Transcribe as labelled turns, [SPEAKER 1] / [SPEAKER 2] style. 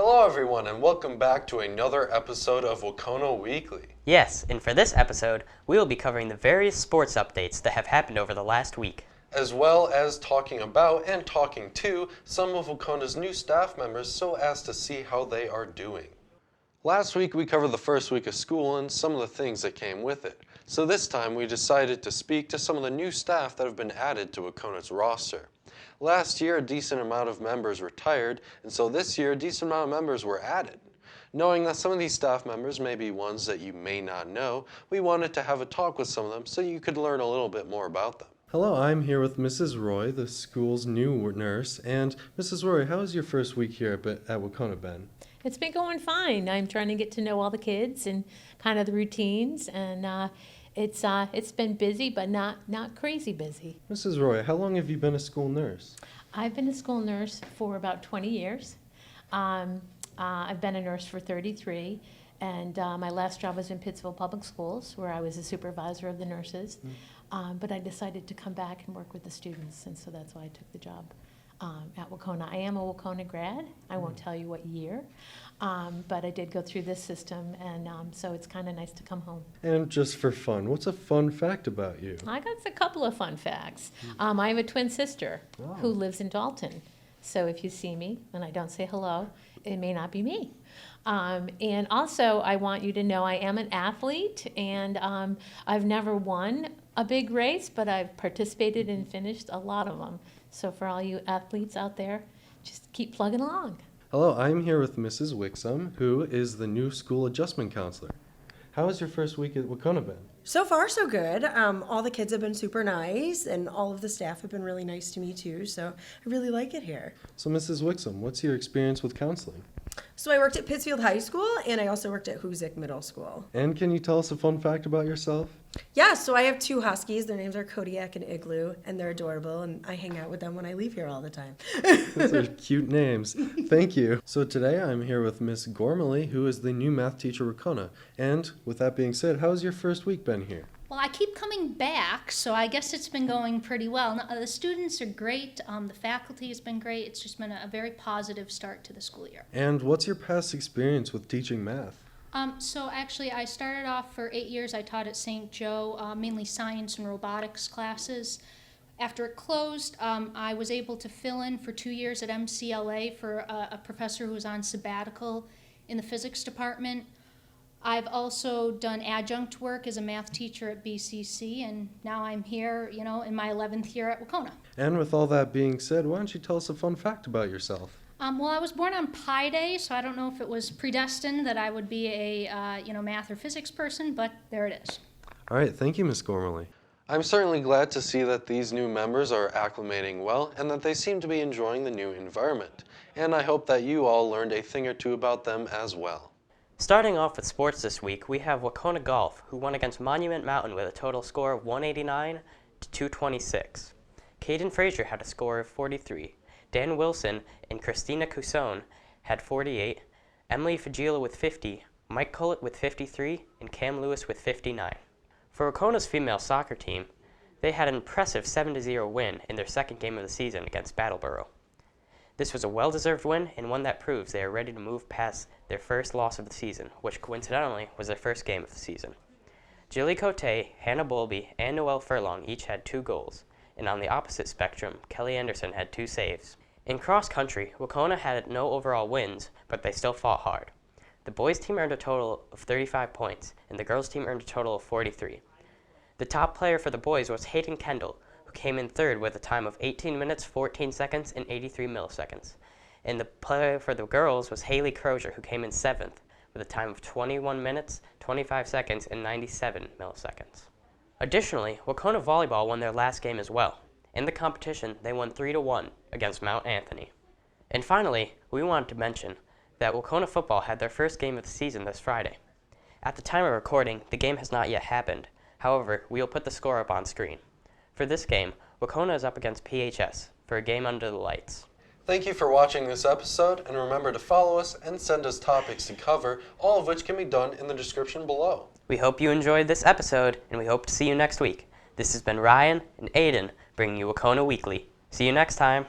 [SPEAKER 1] Hello everyone and welcome back to another episode of Wahconah Weekly.
[SPEAKER 2] Yes, and for this episode, we will be covering the various sports updates that have happened over the last week,
[SPEAKER 1] as well as talking about and talking to some of Wahconah's new staff members so as to see how they are doing. Last week we covered the first week of school and some of the things that came with it. So this time we decided to speak to some of the new staff that have been added to Wahconah's roster. Last year a decent amount of members retired, and so this year a decent amount of members were added. Knowing that some of these staff members may be ones that you may not know, we wanted to have a talk with some of them so you could learn a little bit more about them.
[SPEAKER 3] Hello, I'm here with Mrs. Roy, the school's new nurse. And Mrs. Roy, how was your first week here at Wahconah been?
[SPEAKER 4] It's been going fine. I'm trying to get to know all the kids and kind of the routines, and it's been busy, but not crazy busy.
[SPEAKER 3] Mrs. Roy, how long have you been a school nurse?
[SPEAKER 4] I've been a school nurse for about 20 years. I've been a nurse for 33, and my last job was in Pittsville Public Schools, where I was a supervisor of the nurses. But I decided to come back and work with the students, and so that's why I took the job at Wahconah. I am a Wahconah grad. I won't tell you what year, but I did go through this system, and so it's kind of nice to come home.
[SPEAKER 3] And just for fun, what's a fun fact about you?
[SPEAKER 4] I got a couple of fun facts. I have a twin sister who lives in Dalton, so if you see me and I don't say hello, it may not be me. And also, I want you to know I am an athlete, and I've never won a big race, but I've participated and finished a lot of them. So for all you athletes out there, just keep plugging along.
[SPEAKER 3] Hello, I'm here with Mrs. Wixsom, who is the new school adjustment counselor. How has your first week at Wahconah been?
[SPEAKER 5] So far, so good. All the kids have been super nice, and all of the staff have been really nice to me, too, so I really like it here.
[SPEAKER 3] So, Mrs. Wixsom, what's your experience with counseling?
[SPEAKER 5] So I worked at Pittsfield High School, and I also worked at Hoosick Middle School.
[SPEAKER 3] And can you tell us a fun fact about yourself?
[SPEAKER 5] Yeah, so I have two huskies. Their names are Kodiak and Igloo, and they're adorable, and I hang out with them when I leave here all the time.
[SPEAKER 3] Those are cute names. Thank you. So today I'm here with Miss Gormalley, who is the new math teacher at Wahconah. And with that being said, how's your first week been here?
[SPEAKER 6] Well, I keep coming back, so I guess it's been going pretty well. Now, the students are great. The faculty has been great. It's just been a very positive start to the school year.
[SPEAKER 3] And what's your past experience with teaching math?
[SPEAKER 6] So actually, I started off for 8 years. I taught at St. Joe, mainly science and robotics classes. After it closed, I was able to fill in for 2 years at MCLA for a professor who was on sabbatical in the physics department. I've also done adjunct work as a math teacher at BCC, and now I'm here, in my 11th year at Wahconah.
[SPEAKER 3] And with all that being said, why don't you tell us a fun fact about yourself?
[SPEAKER 6] Well, I was born on Pi Day, so I don't know if it was predestined that I would be a math or physics person, but there it is.
[SPEAKER 3] All right, thank you, Miss Gormalley.
[SPEAKER 1] I'm certainly glad to see that these new members are acclimating well and that they seem to be enjoying the new environment. And I hope that you all learned a thing or two about them as well.
[SPEAKER 2] Starting off with sports this week, we have Wahconah Golf, who won against Monument Mountain with a total score of 189 to 226. Caden Frazier had a score of 43. Dan Wilson and Christina Cusone had 48. Emily Fagila with 50. Mike Cullett with 53. And Cam Lewis with 59. For Wahconah's female soccer team, they had an impressive 7-0 win in their second game of the season against Battleboro. This was a well-deserved win and one that proves they are ready to move past their first loss of the season, which coincidentally was their first game of the season. Julie Cote, Hannah Bolby, and Noelle Furlong each had 2 goals, and on the opposite spectrum, Kelly Anderson had 2 saves. In cross-country, Wahconah had no overall wins, but they still fought hard. The boys' team earned a total of 35 points, and the girls' team earned a total of 43. The top player for the boys was Hayden Kendall, who came in third with a time of 18 minutes, 14 seconds, and 83 milliseconds. And the player for the girls was Haley Crozier, who came in 7th with a time of 21 minutes, 25 seconds, and 97 milliseconds. Additionally, Wahconah Volleyball won their last game as well. In the competition, they won 3-1 against Mount Anthony. And finally, we wanted to mention that Wahconah Football had their first game of the season this Friday. At the time of recording, the game has not yet happened. However, we will put the score up on screen. For this game, Wahconah is up against PHS for a game under the lights.
[SPEAKER 1] Thank you for watching this episode, and remember to follow us and send us topics to cover, all of which can be done in the description below.
[SPEAKER 2] We hope you enjoyed this episode, and we hope to see you next week. This has been Ryan and Aiden bringing you Wahconah Weekly. See you next time.